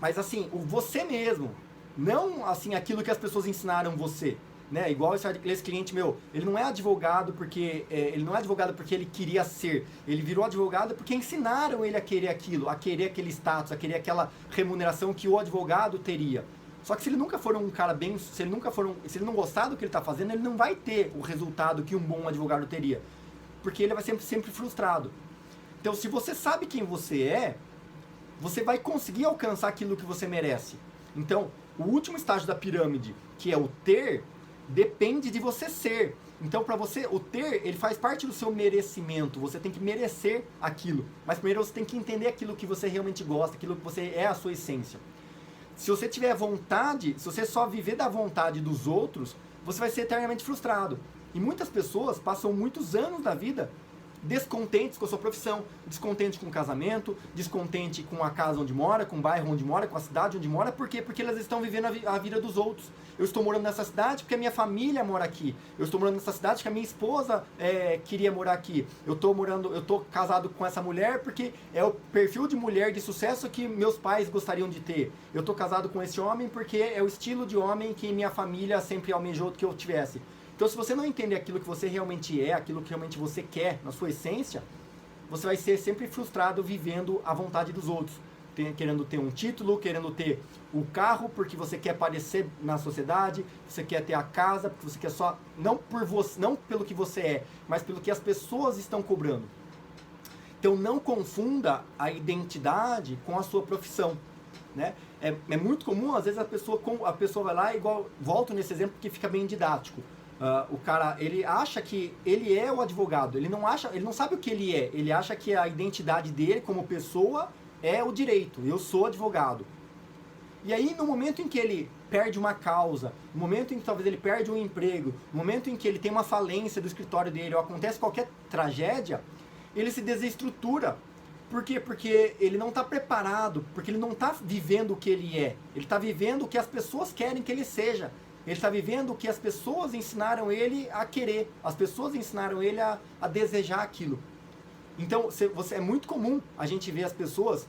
Mas, assim, o você mesmo. Não, assim, aquilo que as pessoas ensinaram você. Né? Igual esse cliente meu, ele não é advogado porque ele queria ser, ele virou advogado porque ensinaram ele a querer aquilo, a querer aquele status, a querer aquela remuneração que o advogado teria. Só que se ele nunca for um cara bem, se ele não gostar do que ele está fazendo, ele não vai ter o resultado que um bom advogado teria, porque ele vai sempre frustrado. Então, se você sabe quem você é, você vai conseguir alcançar aquilo que você merece. Então, o último estágio da pirâmide, que é o ter, depende de você ser. Então, para você, o ter, ele faz parte do seu merecimento. Você tem que merecer aquilo. Mas primeiro você tem que entender aquilo que você realmente gosta, aquilo que você é a sua essência. Se você tiver vontade, se você só viver da vontade dos outros, você vai ser eternamente frustrado. E muitas pessoas passam muitos anos da vida descontentes com a sua profissão, descontente com o casamento, descontente com a casa onde mora, com o bairro onde mora, com a cidade onde mora. Por quê? Porque elas estão vivendo a vida dos outros. Eu estou morando nessa cidade porque a minha família mora aqui. Eu estou morando nessa cidade porque a minha esposa queria morar aqui. Eu estou casado com essa mulher porque é o perfil de mulher de sucesso que meus pais gostariam de ter. Eu estou casado com esse homem porque é o estilo de homem que minha família sempre almejou que eu tivesse. Então, se você não entender aquilo que você realmente é, aquilo que realmente você quer na sua essência, você vai ser sempre frustrado vivendo a vontade dos outros. Querendo ter um título, querendo ter o carro porque você quer aparecer na sociedade, você quer ter a casa porque você quer só, não pelo que você é, mas pelo que as pessoas estão cobrando. Então, não confunda a identidade com a sua profissão. Né? É muito comum, às vezes a pessoa vai lá, igual, volto nesse exemplo porque fica bem didático. O cara, ele acha que ele é o advogado, ele não sabe o que ele acha que a identidade dele como pessoa é o direito, eu sou advogado. E aí, no momento em que ele perde uma causa, no momento em que talvez ele perde um emprego, no momento em que ele tem uma falência do escritório dele, ou acontece qualquer tragédia, ele se desestrutura. Por quê? Porque ele não está preparado, porque ele não está vivendo o que ele é, ele está vivendo o que as pessoas querem que ele seja. Ele está vivendo o que as pessoas ensinaram ele a querer. As pessoas ensinaram ele a desejar aquilo. Então, é muito comum a gente ver as pessoas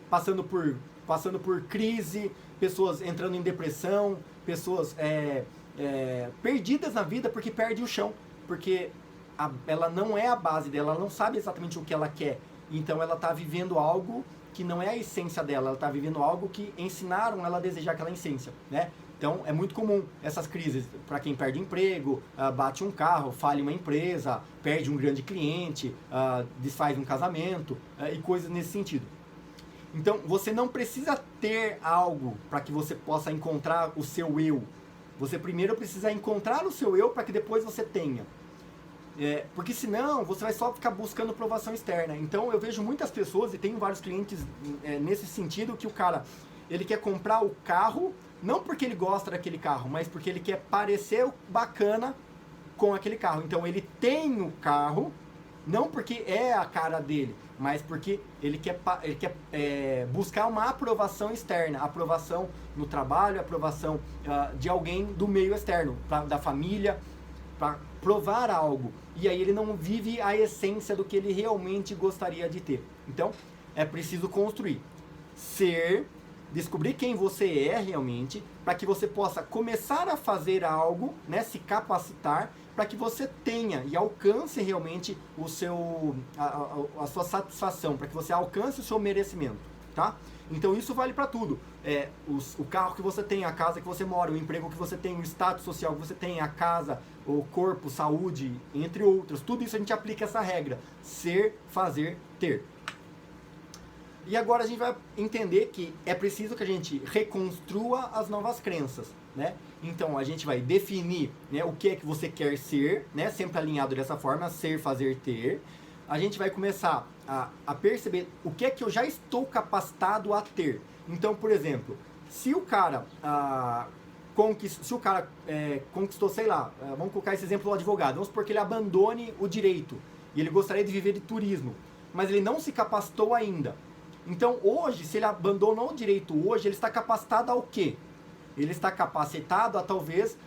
passando por crise, pessoas entrando em depressão, pessoas perdidas na vida porque perde o chão. Porque ela não é a base dela, ela não sabe exatamente o que ela quer. Então, ela está vivendo algo que não é a essência dela. Ela está vivendo algo que ensinaram ela a desejar aquela essência, né? Então, é muito comum essas crises para quem perde emprego, bate um carro, falha uma empresa, perde um grande cliente, desfaz um casamento e coisas nesse sentido. Então, você não precisa ter algo para que você possa encontrar o seu eu. Você primeiro precisa encontrar o seu eu para que depois você tenha. Porque senão você vai só ficar buscando aprovação externa. Então, eu vejo muitas pessoas, e tenho vários clientes nesse sentido, que o cara ele quer comprar o carro, não porque ele gosta daquele carro, mas porque ele quer parecer bacana com aquele carro. Então ele tem o carro, não porque é a cara dele, mas porque ele quer buscar uma aprovação externa, aprovação no trabalho, aprovação de alguém do meio externo, da família, para provar algo. E aí ele não vive a essência do que ele realmente gostaria de ter. Então é preciso construir, descobrir quem você é realmente, para que você possa começar a fazer algo, né, se capacitar, para que você tenha e alcance realmente a sua satisfação, para que você alcance o seu merecimento, tá? Então isso vale para tudo. O carro que você tem, a casa que você mora, o emprego que você tem, o status social que você tem, a casa, o corpo, saúde, entre outros. Tudo isso a gente aplica essa regra. Ser, fazer, ter. E agora a gente vai entender que é preciso que a gente reconstrua as novas crenças, né? Então a gente vai definir, né, o que é que você quer ser, né? Sempre alinhado dessa forma, ser, fazer, ter. A gente vai começar a perceber o que é que eu já estou capacitado a ter. Então, por exemplo, se o cara conquistou, sei lá, vamos colocar esse exemplo do advogado, vamos supor que ele abandone o direito e ele gostaria de viver de turismo, mas ele não se capacitou ainda. Então, hoje, se ele abandonou o direito hoje, ele está capacitado ao quê? Ele está capacitado a, talvez,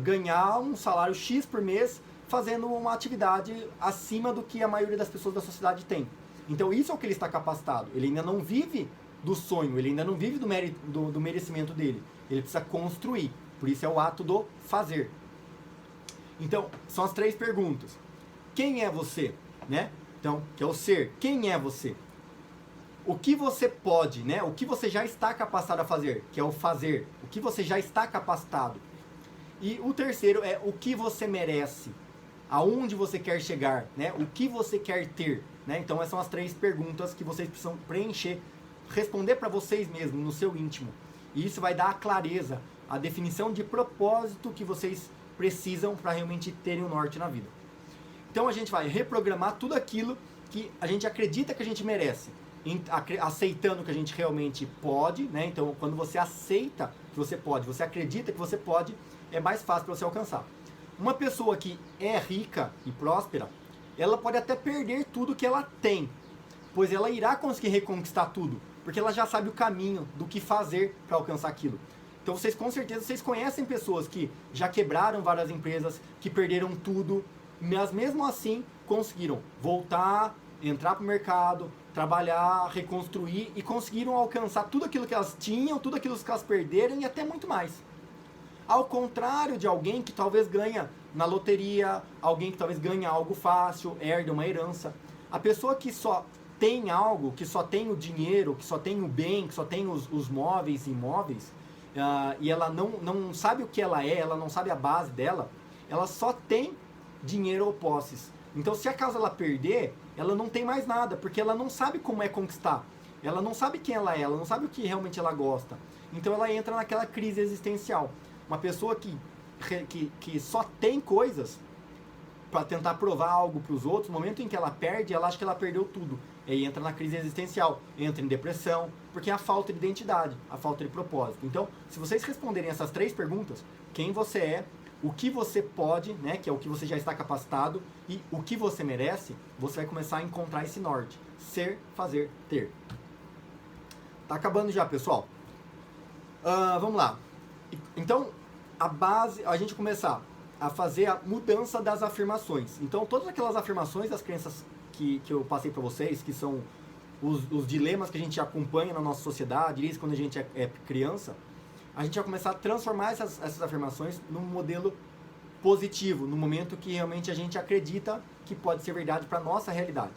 ganhar um salário X por mês fazendo uma atividade acima do que a maioria das pessoas da sociedade tem. Então, isso é o que ele está capacitado. Ele ainda não vive do sonho, ele ainda não vive do merecimento dele. Ele precisa construir. Por isso é o ato do fazer. Então, são as 3 perguntas. Quem é você? Né? Então, que é o ser. Quem é você? O que você pode, né? O que você já está capacitado a fazer, que é o fazer. O que você já está capacitado. E o terceiro é o que você merece. Aonde você quer chegar, né? O que você quer ter, né? Então essas são as 3 perguntas que vocês precisam preencher, responder para vocês mesmos, no seu íntimo. E isso vai dar a clareza, a definição de propósito que vocês precisam para realmente terem o norte na vida. Então a gente vai reprogramar tudo aquilo que a gente acredita que a gente merece, aceitando que a gente realmente pode, né? Então, quando você aceita que você pode, você acredita que você pode, é mais fácil para você alcançar. Uma pessoa que é rica e próspera, ela pode até perder tudo que ela tem, pois ela irá conseguir reconquistar tudo, porque ela já sabe o caminho do que fazer para alcançar aquilo. Então, vocês com certeza vocês conhecem pessoas que já quebraram várias empresas, que perderam tudo, mas mesmo assim conseguiram voltar, entrar para o mercado, trabalhar, reconstruir e conseguiram alcançar tudo aquilo que elas tinham, tudo aquilo que elas perderam e até muito mais. Ao contrário de alguém que talvez ganha na loteria, alguém que talvez ganha algo fácil, herda uma herança. A pessoa que só tem algo, que só tem o dinheiro, que só tem o bem, que só tem os móveis e imóveis, e ela não sabe o que ela é, ela não sabe a base dela, ela só tem dinheiro ou posses. Então, se acaso ela perder, ela não tem mais nada, porque ela não sabe como é conquistar. Ela não sabe quem ela é, ela não sabe o que realmente ela gosta. Então, ela entra naquela crise existencial. Uma pessoa que só tem coisas para tentar provar algo para os outros, no momento em que ela perde, ela acha que ela perdeu tudo. E aí entra na crise existencial, entra em depressão, porque é a falta de identidade, a falta de propósito. Então, se vocês responderem essas 3 perguntas, quem você é, o que você pode, né, que é o que você já está capacitado, e o que você merece, você vai começar a encontrar esse norte. Ser, fazer, ter. Tá acabando já, pessoal. Vamos lá. Então, a base, a gente começar a fazer a mudança das afirmações. Então, todas aquelas afirmações das crenças que eu passei para vocês, que são os dilemas que a gente acompanha na nossa sociedade, desde quando a gente é criança, a gente vai começar a transformar essas afirmações num modelo positivo, no momento que realmente a gente acredita que pode ser verdade para a nossa realidade.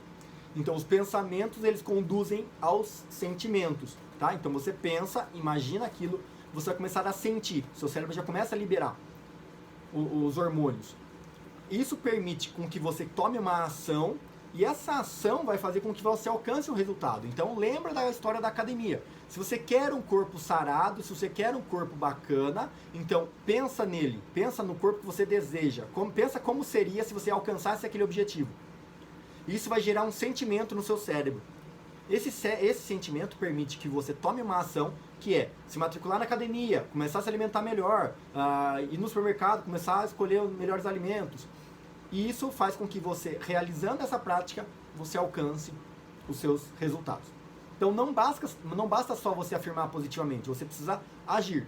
Então, os pensamentos, eles conduzem aos sentimentos, tá? Então, você pensa, imagina aquilo, você vai começar a sentir, seu cérebro já começa a liberar os hormônios. Isso permite com que você tome uma ação, e essa ação vai fazer com que você alcance um resultado. Então, lembra da história da academia. Se você quer um corpo sarado, se você quer um corpo bacana, então pensa nele, pensa no corpo que você deseja, pensa como seria se você alcançasse aquele objetivo. Isso vai gerar um sentimento no seu cérebro. Esse sentimento permite que você tome uma ação, que é se matricular na academia, começar a se alimentar melhor, ir no supermercado, começar a escolher os melhores alimentos. E isso faz com que você, realizando essa prática, você alcance os seus resultados. Então não basta só você afirmar positivamente, você precisa agir.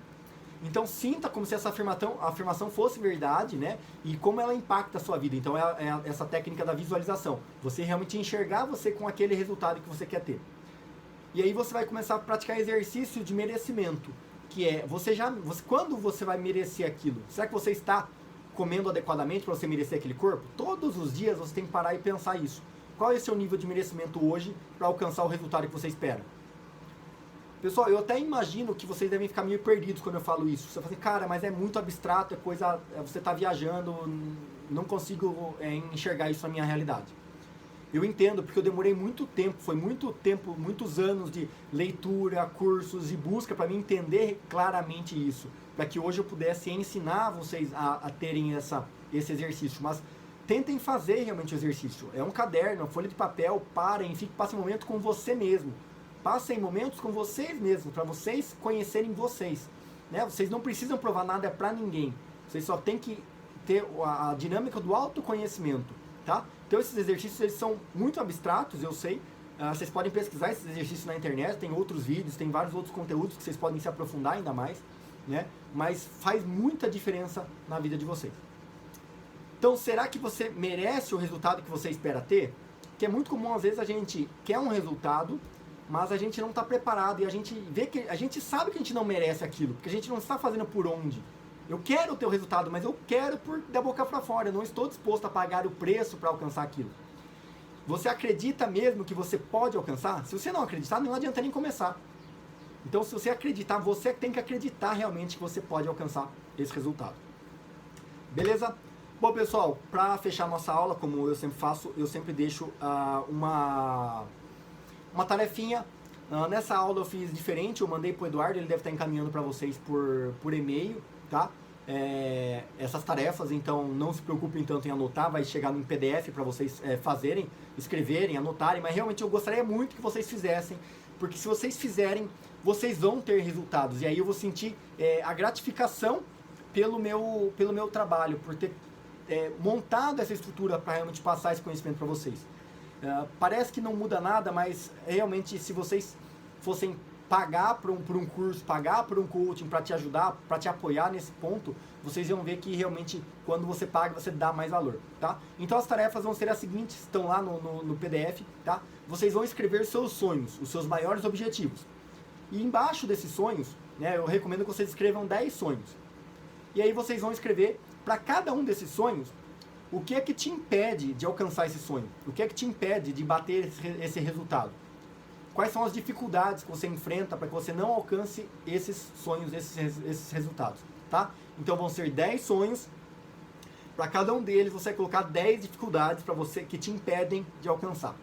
Então sinta como se essa afirmação fosse verdade, né? E como ela impacta a sua vida. Então é essa técnica da visualização. Você realmente enxergar você com aquele resultado que você quer ter. E aí você vai começar a praticar exercício de merecimento, que é quando você vai merecer aquilo? Será que você está comendo adequadamente para você merecer aquele corpo? Todos os dias você tem que parar e pensar isso. Qual é o seu nível de merecimento hoje para alcançar o resultado que você espera? Pessoal, eu até imagino que vocês devem ficar meio perdidos quando eu falo isso. Você fala assim, cara, mas é muito abstrato, é coisa, você está viajando, não consigo enxergar isso na minha realidade. Eu entendo, porque eu demorei muito tempo, foi muito tempo, muitos anos de leitura, cursos e busca para mim entender claramente isso, para que hoje eu pudesse ensinar vocês a terem esse exercício. Mas tentem fazer realmente o exercício. É um caderno, uma folha de papel, parem, passem um momento com você mesmo. Passem momentos com vocês mesmos, para vocês conhecerem vocês. Né? Vocês não precisam provar nada para ninguém. Vocês só têm que ter a dinâmica do autoconhecimento. Tá? Então esses exercícios eles são muito abstratos, eu sei. Vocês podem pesquisar esses exercícios na internet, tem outros vídeos, tem vários outros conteúdos que vocês podem se aprofundar ainda mais. Né? Mas faz muita diferença na vida de vocês. Então, será que você merece o resultado que você espera ter? Que é muito comum, às vezes, a gente quer um resultado, mas a gente não está preparado e a gente vê que a gente sabe que a gente não merece aquilo, porque a gente não está fazendo por onde. Eu quero o teu resultado, mas eu quero por da boca para fora, eu não estou disposto a pagar o preço para alcançar aquilo. Você acredita mesmo que você pode alcançar? Se você não acreditar, não adianta nem começar. Então, se você acreditar, você tem que acreditar realmente que você pode alcançar esse resultado. Beleza? Bom, pessoal, para fechar nossa aula, como eu sempre faço, eu sempre deixo uma tarefinha. Nessa aula eu fiz diferente, eu mandei para o Eduardo, ele deve estar encaminhando para vocês por e-mail, tá? Essas tarefas, então não se preocupem tanto em anotar, vai chegar no PDF para vocês fazerem, escreverem, anotarem, mas realmente eu gostaria muito que vocês fizessem, porque se vocês fizerem, vocês vão ter resultados, e aí eu vou sentir a gratificação pelo meu trabalho, por ter montado essa estrutura para realmente passar esse conhecimento para vocês. Parece que não muda nada, mas realmente se vocês fossem pagar por um curso, pagar por um coaching para te ajudar, para te apoiar nesse ponto, vocês vão ver que realmente quando você paga, você dá mais valor, tá? Então as tarefas vão ser as seguintes, estão lá no PDF, tá? Vocês vão escrever seus sonhos, os seus maiores objetivos. E embaixo desses sonhos, né, eu recomendo que vocês escrevam 10 sonhos. E aí vocês vão escrever para cada um desses sonhos, o que é que te impede de alcançar esse sonho? O que é que te impede de bater esse resultado? Quais são as dificuldades que você enfrenta para que você não alcance esses sonhos, esses resultados, tá? Então vão ser 10 sonhos, para cada um deles você vai colocar 10 dificuldades para você que te impedem de alcançar.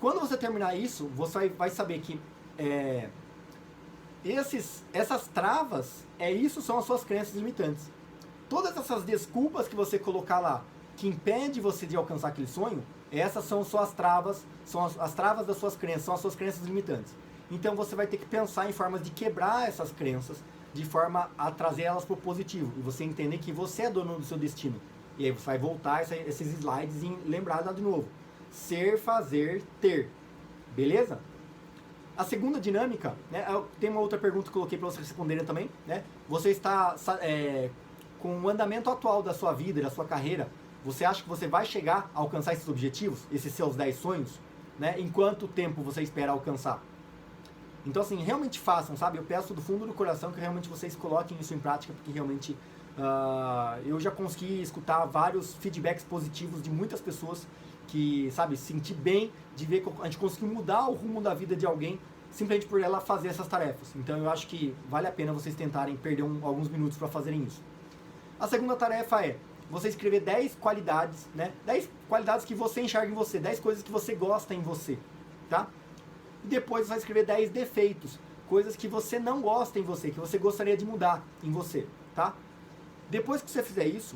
Quando você terminar isso, você vai saber que essas travas, isso são as suas crenças limitantes. Todas essas desculpas que você colocar lá, que impede você de alcançar aquele sonho, essas são suas travas, são as travas das suas crenças, são as suas crenças limitantes. Então você vai ter que pensar em formas de quebrar essas crenças, de forma a trazer elas para o positivo. E você entender que você é dono do seu destino. E aí você vai voltar esses slides e lembrar de novo. Ser, fazer, ter. Beleza? A segunda dinâmica, né, tem uma outra pergunta que eu coloquei para vocês responderem também. Né? Você está com o andamento atual da sua vida, da sua carreira, você acha que você vai chegar a alcançar esses objetivos, esses seus 10 sonhos? Né? Em quanto tempo você espera alcançar? Então, assim, realmente façam, sabe? Eu peço do fundo do coração que realmente vocês coloquem isso em prática, porque realmente eu já consegui escutar vários feedbacks positivos de muitas pessoas que, sabe, sentir bem de ver que a gente conseguiu mudar o rumo da vida de alguém simplesmente por ela fazer essas tarefas. Então, eu acho que vale a pena vocês tentarem perder alguns minutos para fazerem isso. A segunda tarefa é você escrever 10 qualidades, né? 10 qualidades que você enxerga em você, 10 coisas que você gosta em você, tá? E depois você vai escrever 10 defeitos, coisas que você não gosta em você, que você gostaria de mudar em você, tá? Depois que você fizer isso,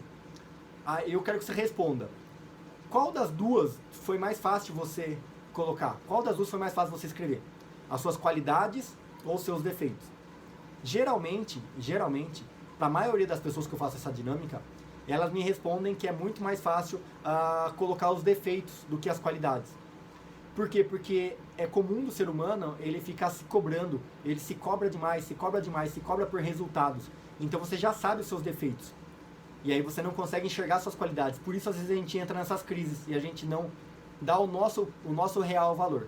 eu quero que você responda. Qual das duas foi mais fácil você colocar? Qual das duas foi mais fácil você escrever? As suas qualidades ou os seus defeitos? Geralmente, para a maioria das pessoas que eu faço essa dinâmica, elas me respondem que é muito mais fácil colocar os defeitos do que as qualidades. Por quê? Porque é comum do ser humano ele ficar se cobrando, ele se cobra demais, se cobra por resultados. Então você já sabe os seus defeitos. E aí você não consegue enxergar suas qualidades. Por isso às vezes a gente entra nessas crises e a gente não dá o nosso real valor.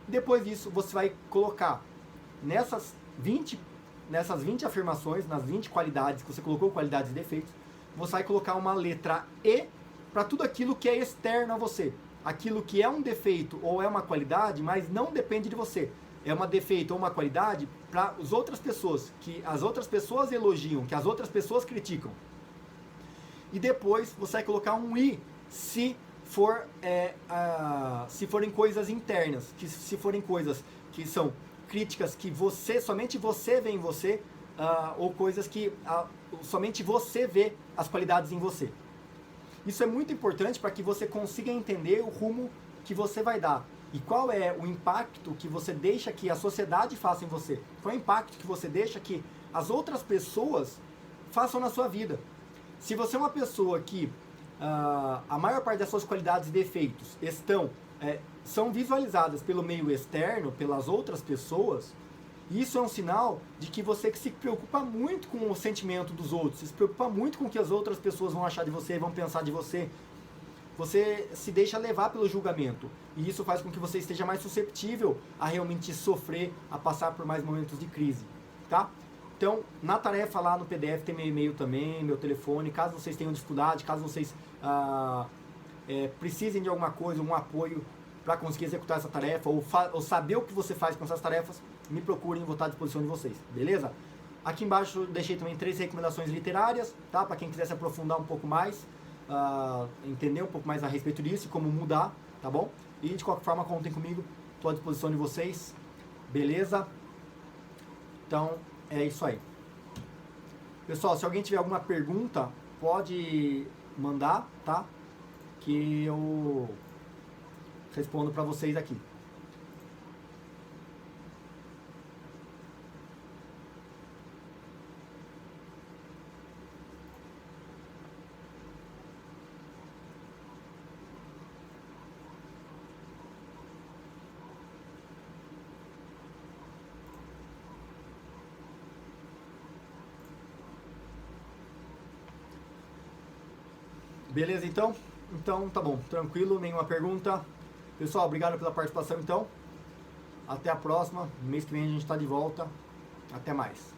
Depois disso você vai colocar nessas 20 afirmações, nas 20 qualidades que você colocou, qualidades e defeitos, você vai colocar uma letra E para tudo aquilo que é externo a você. Aquilo que é um defeito ou é uma qualidade, mas não depende de você. É um defeito ou uma qualidade para as outras pessoas, que as outras pessoas elogiam, que as outras pessoas criticam. E depois você vai colocar um I se se forem coisas internas, que se forem coisas que são críticas que somente você vê em você, ou coisas que somente você vê as qualidades em você. Isso é muito importante para que você consiga entender o rumo que você vai dar e qual é o impacto que você deixa que a sociedade faça em você. Qual é o impacto que você deixa que as outras pessoas façam na sua vida. Se você é uma pessoa que a maior parte das suas qualidades e defeitos são visualizadas pelo meio externo, pelas outras pessoas, isso é um sinal de que você que se preocupa muito com o sentimento dos outros, se preocupa muito com o que as outras pessoas vão achar de você, vão pensar de você. Você se deixa levar pelo julgamento. E isso faz com que você esteja mais susceptível a realmente sofrer, a passar por mais momentos de crise. Tá? Então, na tarefa lá no PDF tem meu e-mail também, meu telefone. Caso vocês tenham dificuldade, caso vocês precisem de alguma coisa, um apoio para conseguir executar essa tarefa, ou saber o que você faz com essas tarefas, me procurem, vou estar à disposição de vocês, beleza? Aqui embaixo eu deixei também 3 recomendações literárias, tá? Para quem quiser se aprofundar um pouco mais, entender um pouco mais a respeito disso e como mudar, tá bom? E de qualquer forma, contem comigo, estou à disposição de vocês, beleza? Então, é isso aí. Pessoal, se alguém tiver alguma pergunta, pode mandar, tá? Que eu respondo para vocês aqui. Beleza, então? Então, tá bom. Tranquilo, nenhuma pergunta. Pessoal, obrigado pela participação, então. Até a próxima. Mês que vem a gente está de volta. Até mais.